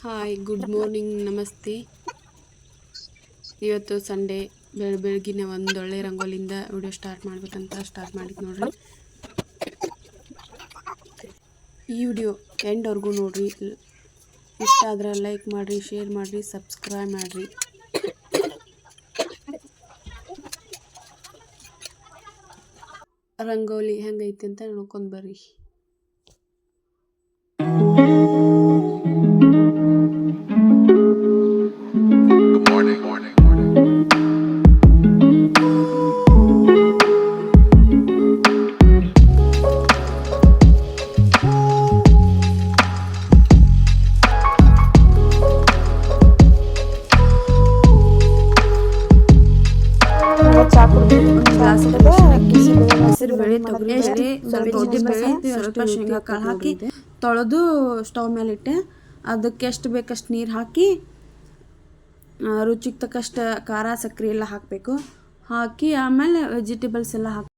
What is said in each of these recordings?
Hi good morning ನಮಸ್ತೆ. ಇವತ್ತು Sunday ಬೆಳಗಿನ ಒಂದೊಳ್ಳೆ ರಂಗೋಲಿಯಿಂದ ವಿಡಿಯೋ ಸ್ಟಾರ್ಟ್ ಮಾಡ್ಬೇಕಂತ ಸ್ಟಾರ್ಟ್ ಮಾಡಿದ್ದು ನೋಡ್ರಿ. ಈ ವಿಡಿಯೋ ಎಂಡ್ವರೆಗೂ ನೋಡ್ರಿ. ಇಷ್ಟ ಆದ್ರೆ ಲೈಕ್ ಮಾಡಿರಿ, ಶೇರ್ ಮಾಡಿರಿ, ಸಬ್ಸ್ಕ್ರೈಬ್ ಮಾಡಿರಿ. ರಂಗೋಲಿ ಹೆಂಗೈತೆ ಅಂತ ನೋಡ್ಕೊಂಡು ಬರ್ರಿ. ಹೆಸರು ಬೇಳೆ, ತೊಗರಿ ಬೇಳೆ, ಸ್ವಲ್ಪ ಉದ್ದಿನ ಬೇಳೆ, ಸ್ವಲ್ಪ ಶೇಂಗಾ ಕಾಳು ಹಾಕಿ ತೊಳೆದು ಸ್ಟವ್ ಮೇಲೆ ಇಟ್ಟೆ. ಅದಕ್ಕೆ ಎಷ್ಟು ಬೇಕಷ್ಟು ನೀರು ಹಾಕಿ ರುಚಿಗೆ ತಕ್ಕಷ್ಟು ಖಾರ ಸಕ್ಕರೆ ಎಲ್ಲ ಹಾಕಬೇಕು. ಹಾಕಿ ಆಮೇಲೆ ವೆಜಿಟೇಬಲ್ಸ್ ಎಲ್ಲ ಹಾಕಿ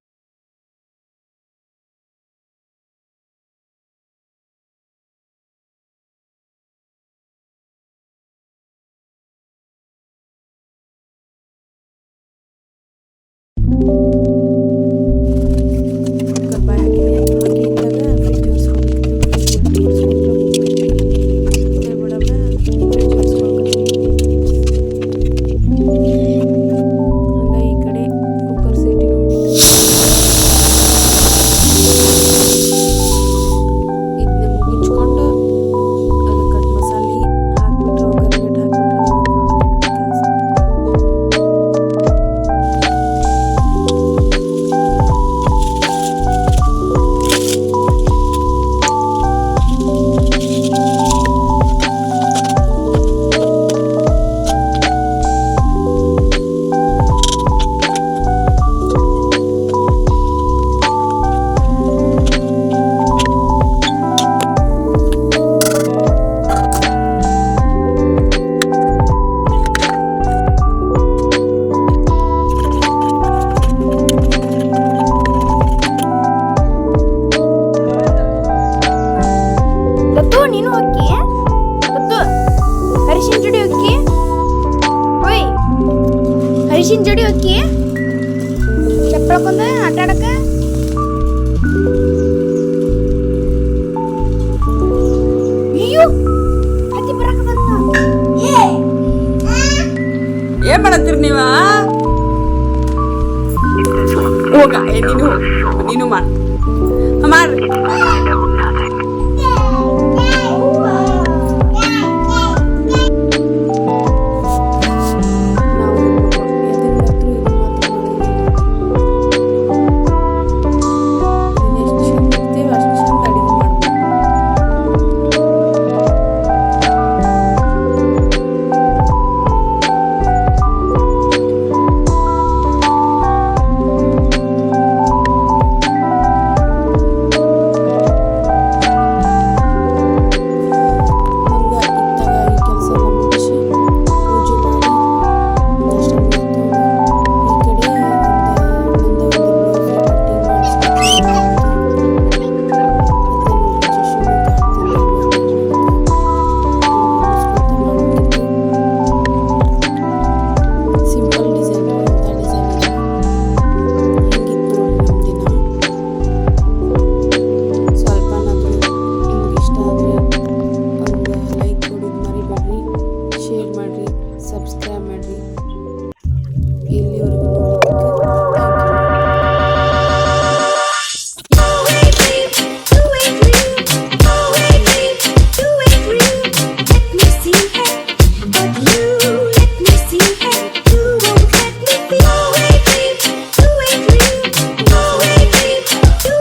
ನೀನು ಅಕ್ಕಿ ಹರಿಶಿನ ಜೋಡಿ ಅಕ್ಕಿ ಓಯ್ ಹರಿಶಿನ ಜೋಡಿ ಅಕ್ಕಿ ಚಪ್ಪಳಕೊಂದ ಆಟ ಆಡಕ ಅಯ್ಯೋ ಹತ್ತಿ ಬರಕ ಬಂತ. ಏನ್ ಮಾಡತ್ತೀರಿ ನೀವ? ಹೋಗ ನೀನು ಮಾಡ್ ಸಬ್ಸ್ಕ್ರೈಬ್ ಮಾಡಿರಿ. ಇಲ್ಲಿವರೆಗೂ